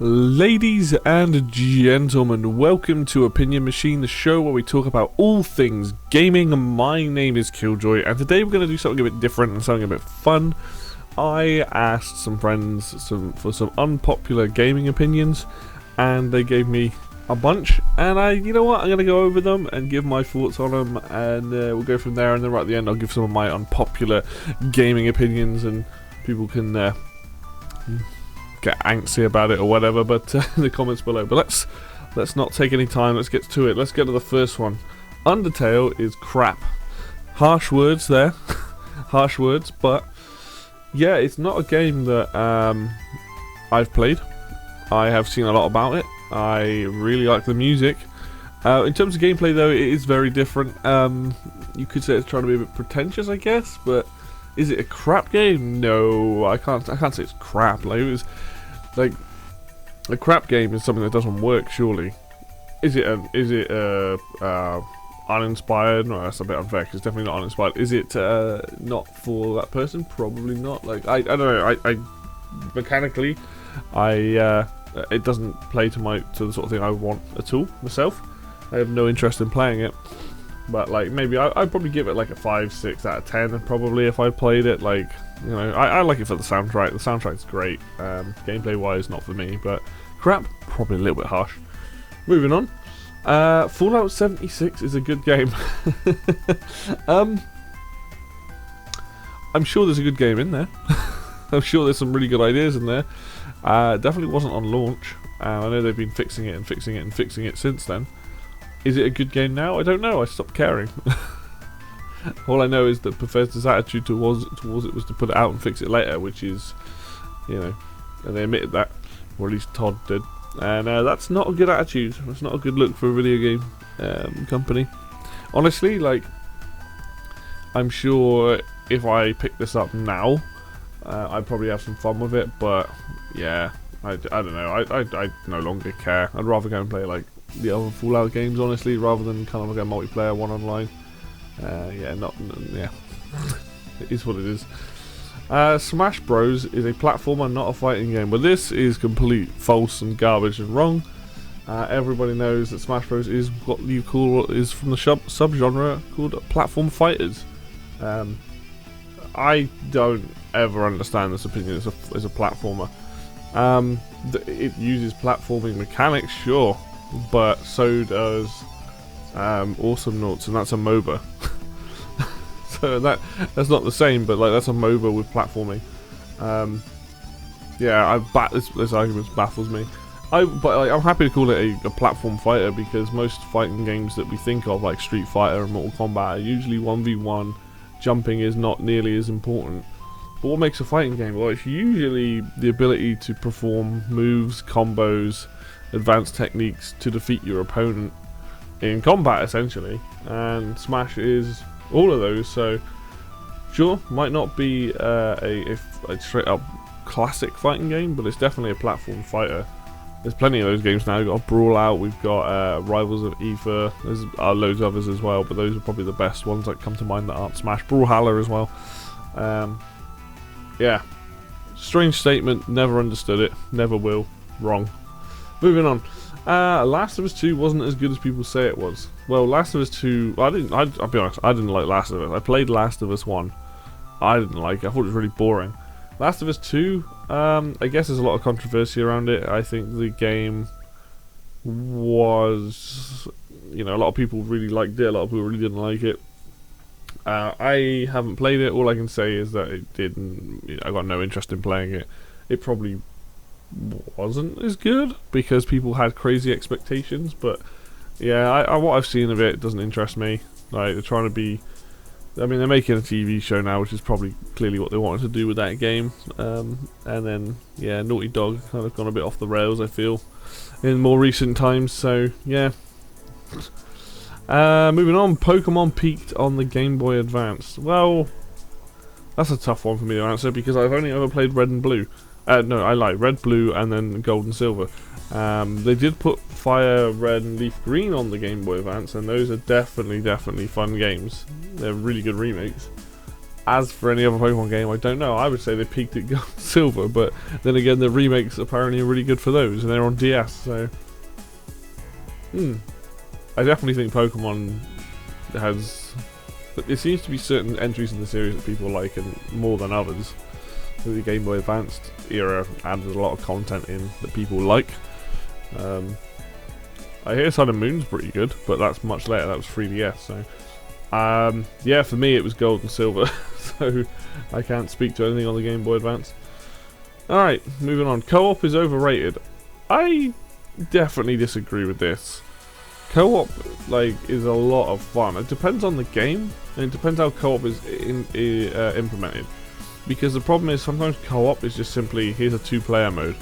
Ladies and gentlemen, welcome to Opinion Machine, the show where we talk about all things gaming. My name is Killjoy, and today we're going to do something a bit different and something a bit fun. I asked some friends for some unpopular gaming opinions, and they gave me a bunch, and you know what, I'm going to go over them and give my thoughts on them, and we'll go from there, and then right at the end I'll give some of my unpopular gaming opinions, and people can get angsty about it or whatever, but in the comments below. But let's not take any time, let's get to it. Let's get to the first one. Undertale is crap. Harsh words there. Harsh words, but yeah, it's not a game that I've played. I have seen a lot about it. I really like the music. In terms of gameplay though, it is very different. You could say it's trying to be a bit pretentious, I guess, but is it a crap game? No, I can't say it's crap. Like, it was like a crap game is something that doesn't work, surely. Is it uninspired? No, that's a bit unfair, 'cause it's definitely not uninspired. Is it not for that person? Probably not. Like, I don't know, I mechanically it doesn't play to the sort of thing I want at all myself. I have no interest in playing it. But like, maybe I'd probably give it like a 5, 6 out of 10 probably if I played it. Like, you know, I like it for the soundtrack. The soundtrack's great. Gameplay wise, not for me, but crap, probably a little bit harsh. Moving on. Fallout 76 is a good game. I'm sure there's a good game in there. I'm sure there's some really good ideas in there. Definitely wasn't on launch. I know they've been fixing it and fixing it and fixing it since then. Is it a good game now? I don't know. I stopped caring. All I know is that Bethesda's attitude towards it was to put it out and fix it later, which is, you know, and they admitted that, or at least Todd did. And that's not a good attitude. That's not a good look for a video game company. Honestly, like, I'm sure if I pick this up now, I'd probably have some fun with it. But yeah, I don't know. I no longer care. I'd rather go and play like the other Fallout games, honestly, rather than kind of like a multiplayer one online. Yeah, it is what it is. Smash Bros is a platformer, not a fighting game, but this is complete false and garbage and wrong. Everybody knows that Smash Bros is what you call is from the subgenre called platform fighters. I don't ever understand this opinion as a platformer. It uses platforming mechanics, sure, but so does Awesome Noughts, and that's a MOBA. So that's not the same, but like, that's a MOBA with platforming. Yeah, this argument baffles me. But like, I'm happy to call it a platform fighter, because most fighting games that we think of, like Street Fighter and Mortal Kombat, are usually 1v1. Jumping is not nearly as important. But what makes a fighting game? Well, it's usually the ability to perform moves, combos, advanced techniques to defeat your opponent in combat, essentially. And Smash is all of those. So sure, might not be a straight up classic fighting game, but it's definitely a platform fighter. There's plenty of those games now. We've got Brawl Out, we've got Rivals of Aether, there's loads of others as well, but those are probably the best ones that come to mind that aren't Smash. Brawlhalla as well. Yeah, strange statement, never understood it, never will, wrong. Moving on. Last of Us 2 wasn't as good as people say it was. Well, Last of Us 2, I'll be honest, I didn't like Last of Us. I played Last of Us 1. I didn't like it. I thought it was really boring. Last of Us 2, I guess there's a lot of controversy around it. I think the game was, you know, a lot of people really liked it, a lot of people really didn't like it. I haven't played it. All I can say is that it didn't, I got no interest in playing it. It probably wasn't as good because people had crazy expectations, but yeah, what I've seen of it doesn't interest me. Like, they're trying to be, I mean, they're making a TV show now, which is probably clearly what they wanted to do with that game. And then, yeah, Naughty Dog kind of gone a bit off the rails, I feel, in more recent times. So, yeah. Moving on, Pokemon peaked on the Game Boy Advance. Well, that's a tough one for me to answer, because I've only ever played Red and Blue. No, I like Red, Blue, and then Gold and Silver. They did put Fire Red and Leaf Green on the Game Boy Advance, and those are definitely fun games. They're really good remakes. As for any other Pokemon game, I don't know. I would say they peaked at Gold and Silver, but then again, the remakes apparently are really good for those, and they're on DS, so... I definitely think Pokemon has... There seems to be certain entries in the series that people like, and more than others. The Game Boy Advanced era added a lot of content in that people like. I hear Sun and Moon's pretty good, but that's much later. That was 3DS, so... yeah, for me it was Gold and Silver, so I can't speak to anything on the Game Boy Advance. Alright, moving on. Co-op is overrated. I definitely disagree with this. Co-op, like, is a lot of fun. It depends on the game, and it depends how co-op is implemented. Because the problem is, sometimes co-op is just simply, here's a 2-player mode.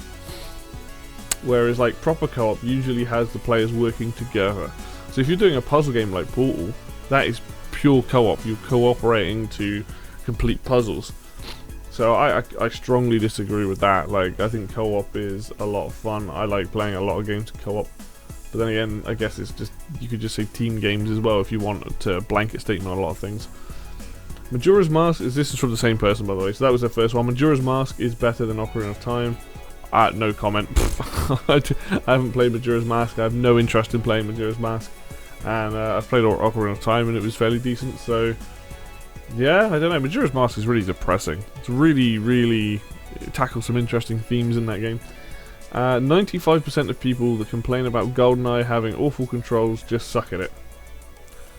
Whereas, like, proper co-op usually has the players working together. So if you're doing a puzzle game like Portal, that is pure co-op. You're cooperating to complete puzzles. So I strongly disagree with that. Like, I think co-op is a lot of fun. I like playing a lot of games co-op. But then again, I guess it's just, you could just say team games as well if you want to blanket statement on a lot of things. Majora's Mask this is from the same person, by the way. So that was their first one. Majora's Mask is better than Ocarina of Time. No comment. I haven't played Majora's Mask. I have no interest in playing Majora's Mask. And I've played Ocarina of Time and it was fairly decent, so yeah, I don't know. Majora's Mask is really depressing. It's really it tackles some interesting themes in that game. 95% of people that complain about GoldenEye having awful controls just suck at it.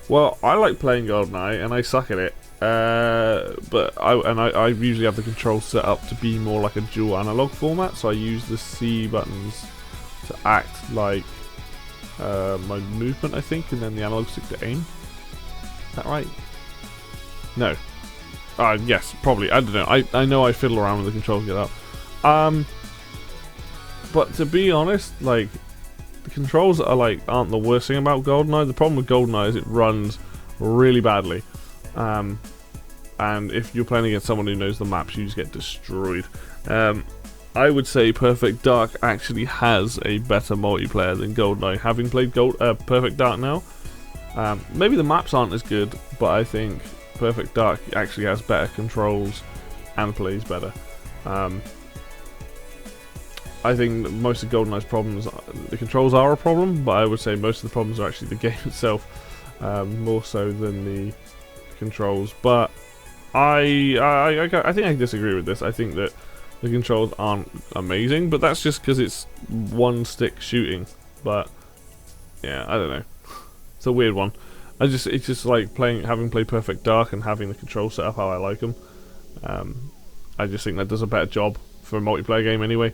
Well, I like playing GoldenEye and I suck at it, but I usually have the controls set up to be more like a dual analog format, so I use the C buttons to act like my movement, I think, and then the analog stick to aim. Is that right? No. Yes, probably. I don't know. I know I fiddle around with the controls to get up. But to be honest, like, the controls aren't the worst thing about GoldenEye. The problem with GoldenEye is it runs really badly. And if you're playing against someone who knows the maps, you just get destroyed. I would say Perfect Dark actually has a better multiplayer than GoldenEye. Having played Perfect Dark now, maybe the maps aren't as good, but I think Perfect Dark actually has better controls and plays better. I think most of GoldenEye's problems, the controls are a problem, but I would say most of the problems are actually the game itself, more so than the controls. But I think I disagree with this. I think that the controls aren't amazing, but that's just because it's one stick shooting. But yeah, I don't know. It's a weird one. It's just like having played Perfect Dark and having the controls set up how I like them. I just think that does a better job for a multiplayer game anyway.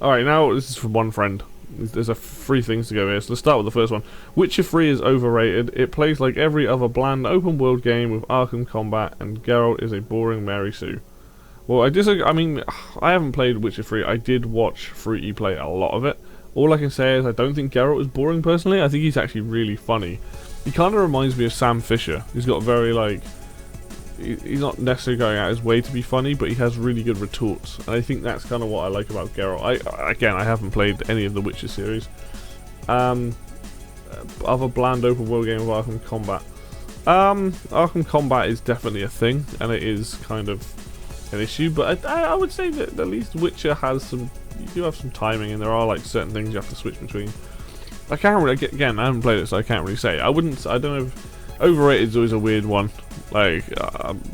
Alright, now this is from one friend. There's three things to go here, so let's start with the first one. Witcher 3 is overrated. It plays like every other bland open world game with Arkham combat, and Geralt is a boring Mary Sue. Well, I disagree. I mean, I haven't played Witcher 3. I did watch Fruity play a lot of it. All I can say is I don't think Geralt is boring personally. I think he's actually really funny. He kind of reminds me of Sam Fisher. He's got very, like... He's not necessarily going out his way to be funny, but he has really good retorts. And I think that's kind of what I like about Geralt. I haven't played any of the Witcher series. Other bland open world game of Arkham Combat. Arkham Combat is definitely a thing, and it is kind of an issue. But I would say that at least Witcher has some... You do have some timing, and there are like certain things you have to switch between. I can't really... Again, I haven't played it, so I can't really say. I don't know if... Overrated is always a weird one. Like,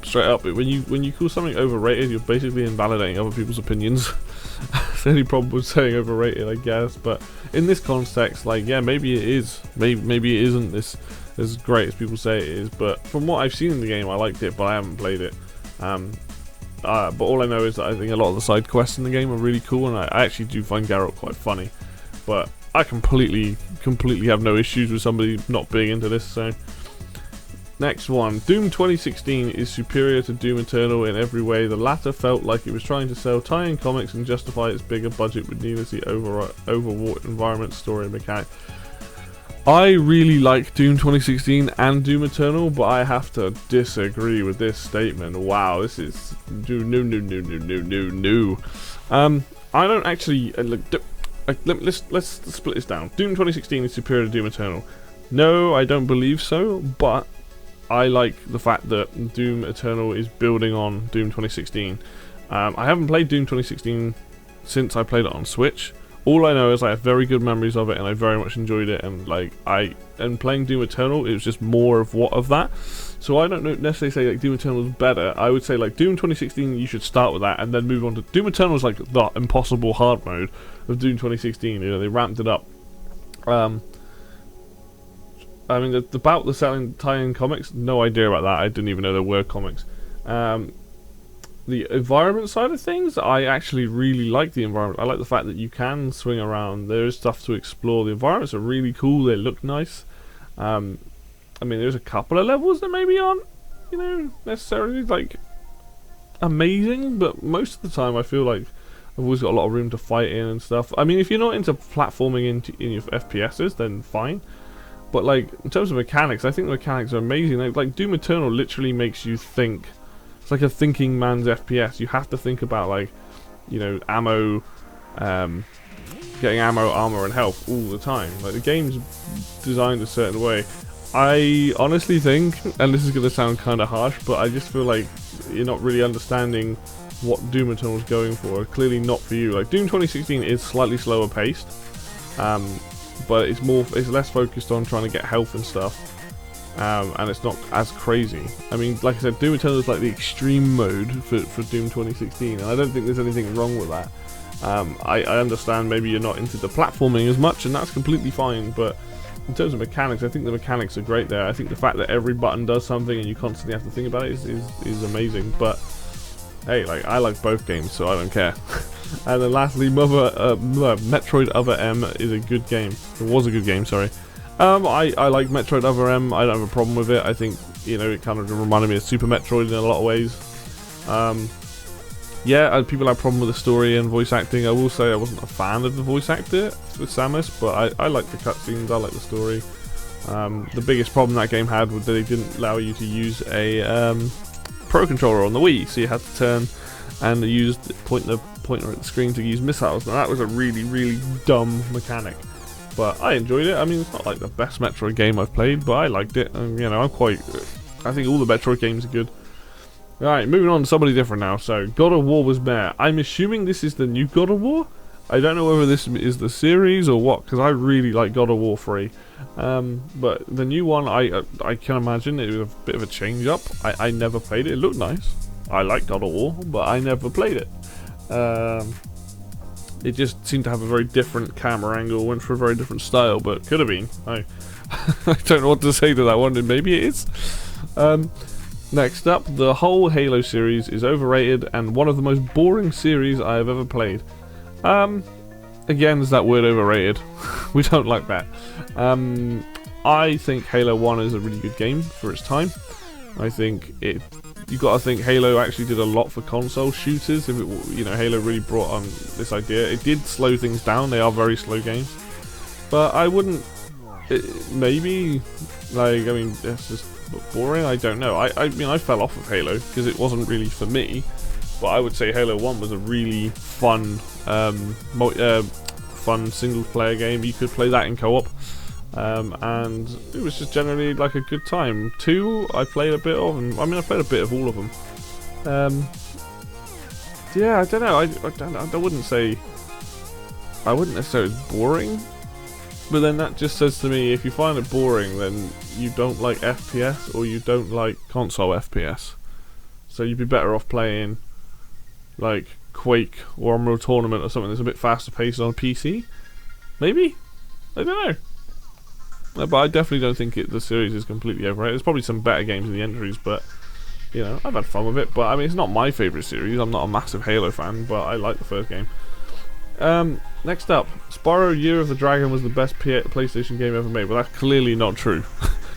straight up, when you call something overrated, you're basically invalidating other people's opinions. That's the only problem with saying overrated, I guess. But in this context, like, yeah, maybe it is. Maybe it isn't as great as people say it is. But from what I've seen in the game, I liked it, but I haven't played it. But all I know is that I think a lot of the side quests in the game are really cool, and I actually do find Geralt quite funny. But I completely have no issues with somebody not being into this, so... Next one. Doom 2016 is superior to Doom Eternal in every way. The latter felt like it was trying to sell tie-in comics and justify its bigger budget with needlessly overwrought environment, story, and mechanic. I really like Doom 2016 and Doom Eternal, but I have to disagree with this statement. Wow, this is no. I don't actually let's split this down. Doom 2016 is superior to Doom Eternal. No, I don't believe so, but I like the fact that Doom Eternal is building on Doom 2016. I haven't played Doom 2016 since I played it on Switch. All I know is I have very good memories of it, and I very much enjoyed it. And like playing Doom Eternal, it was just more of that. So I don't necessarily say like Doom Eternal is better. I would say like Doom 2016, you should start with that and then move on to Doom Eternal. Is like the impossible hard mode of Doom 2016. You know, they ramped it up. I mean, about the selling tie-in comics, no idea about that. I didn't even know there were comics. The environment side of things, I actually really like the environment. I like the fact that you can swing around. There is stuff to explore. The environments are really cool. They look nice. I mean, there's a couple of levels that maybe aren't, you know, necessarily like amazing, but most of the time I feel like I've always got a lot of room to fight in and stuff. I mean, if you're not into platforming in your FPSs, then fine. But like in terms of mechanics, I think the mechanics are amazing. Like Doom Eternal literally makes you think. It's like a thinking man's FPS. You have to think about, like, you know, ammo, getting ammo, armor, and health all the time. Like, the game's designed a certain way. I honestly think, and this is going to sound kind of harsh, but I just feel like you're not really understanding what Doom Eternal's going for. Clearly not for you. Like, Doom 2016 is slightly slower paced, but it's less focused on trying to get health and stuff. And it's not as crazy. I mean, like I said, Doom Eternal is like the extreme mode for Doom 2016, and I don't think there's anything wrong with that. I understand maybe you're not into the platforming as much, and that's completely fine, but in terms of mechanics, I think the mechanics are great there. I think the fact that every button does something and you constantly have to think about it is amazing, but hey, like, I like both games, so I don't care. And then lastly, Metroid Other M is a good game. It was a good game, sorry. I like Metroid Other M. I don't have a problem with it. I think, you know, it kind of reminded me of Super Metroid in a lot of ways. Yeah, people have a problem with the story and voice acting. I will say I wasn't a fan of the voice actor with Samus, but I like the cutscenes, I like the story. The biggest problem that game had was that they didn't allow you to use a Pro Controller on the Wii, so you had to turn and use the pointer at the screen to use missiles. Now that was a really, really dumb mechanic. But I enjoyed it. I mean, it's not like the best Metroid game I've played, but I liked it. And, you know, I think all the Metroid games are good. Alright, moving on to somebody different now. So, God of War was there. I'm assuming this is the new God of War? I don't know whether this is the series or what, because I really like God of War 3. But the new one, I can imagine it was a bit of a change up. I never played it. It looked nice. I like God of War, but I never played it. It just seemed to have a very different camera angle, went for a very different style, but could have been. I don't know what to say to that one, and maybe it is. Next up, the whole Halo series is overrated and one of the most boring series I have ever played. Again, there's that word overrated. We don't like that. I think Halo 1 is a really good game for its time. I think you got to think Halo actually did a lot for console shooters. If it, you know, Halo really brought on this idea. It did slow things down. They are very slow games, but I wouldn't. Maybe, like, I mean, it's just boring. I don't know. I mean, I fell off of Halo because it wasn't really for me. But I would say Halo 1 was a really fun, fun single-player game. You could play that in co-op. And it was just generally like a good time. 2 I played a bit of, and I mean I played a bit of all of them. Yeah, I don't know. I wouldn't say. I wouldn't necessarily say it's boring, but then that just says to me, if you find it boring, then you don't like FPS or you don't like console FPS. So you'd be better off playing like Quake or Unreal Tournament or something that's a bit faster paced on PC. Maybe? I don't know. But I definitely don't think the series is completely overrated. There's probably some better games in the entries, but you know, I've had fun with it. But I mean, it's not my favourite series. I'm not a massive Halo fan, but I like the first game. Next up, Spyro Year of the Dragon was the best PlayStation game ever made. Well, that's clearly not true.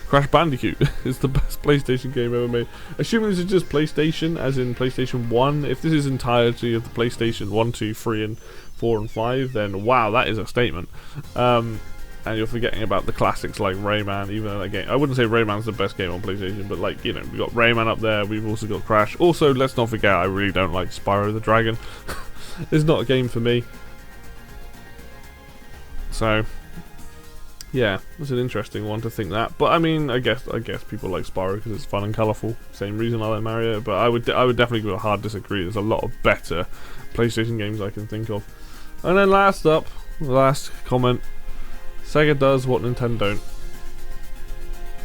Crash Bandicoot is the best PlayStation game ever made. Assuming this is just PlayStation, as in PlayStation 1. If this is entirety of the PlayStation 1, 2, 3, and 4 and 5, then wow, that is a statement. And you're forgetting about the classics like Rayman, even though that game, I wouldn't say Rayman's the best game on PlayStation, but like, you know, we've got Rayman up there, we've also got Crash. Also, let's not forget, I really don't like Spyro the Dragon. It's not a game for me. So, yeah, it's an interesting one to think that. But I mean, I guess people like Spyro because it's fun and colourful. Same reason I like Mario. But I would definitely go hard disagree. There's a lot of better PlayStation games I can think of. And then last comment: Sega does what Nintendo don't.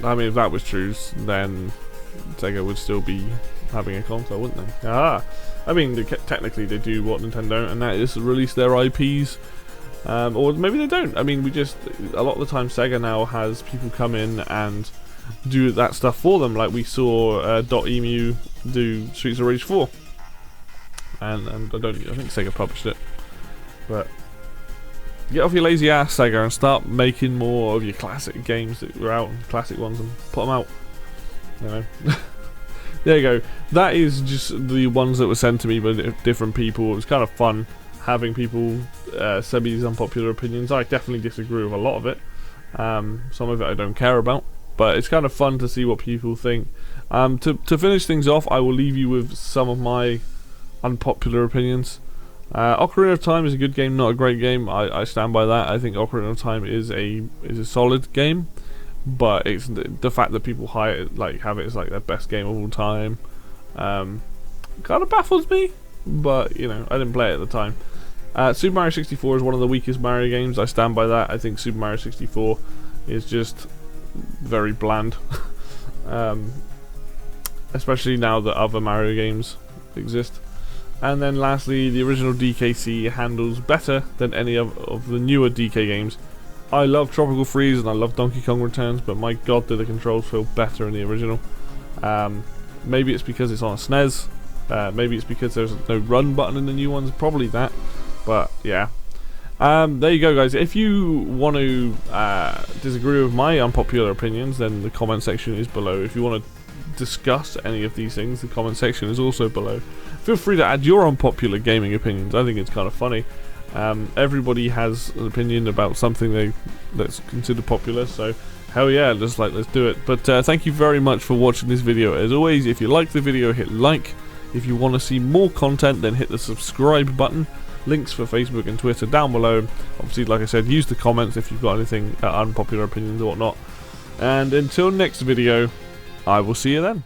I mean, if that was true, then Sega would still be having a console, wouldn't they? I mean, technically they do what Nintendo don't, and that is release their IPs. Or maybe they don't. I mean, a lot of the time Sega now has people come in and do that stuff for them. Like we saw .emu do Streets of Rage 4, and I think Sega published it. But get off your lazy ass, Sega, and start making more of your classic games that were out, classic ones, and put them out. You know. There you go. That is just the ones that were sent to me by different people. It was kind of fun having people send me these unpopular opinions. I definitely disagree with a lot of it. Some of it I don't care about, but it's kind of fun to see what people think. To finish things off, I will leave you with some of my unpopular opinions. Ocarina of Time is a good game, not a great game. I stand by that. I think Ocarina of Time is a solid game, but it's the fact that people have it as like their best game of all time. Kind of baffles me, but you know, I didn't play it at the time. Super Mario 64 is one of the weakest Mario games. I stand by that. I think Super Mario 64 is just very bland, especially now that other Mario games exist. And then lastly, the original DKC handles better than any of the newer DK games. I love Tropical Freeze and I love Donkey Kong Returns, but my god, do the controls feel better in the original. Maybe it's because it's on a SNES. Maybe it's because there's no run button in the new ones. Probably that. But yeah. There you go, guys. If you want to disagree with my unpopular opinions, then the comment section is below. If you want to discuss any of these things, the comment section is also below. Feel free to add your unpopular gaming opinions. I think it's kind of funny. Everybody has an opinion about something that's considered popular, so hell yeah, let's do it. But thank you very much for watching this video. As always, if you like the video, hit like. If you want to see more content, then hit the subscribe button. Links for Facebook and Twitter down below. Obviously, like I said, use the comments if you've got anything unpopular opinions or whatnot. And until next video, I will see you then.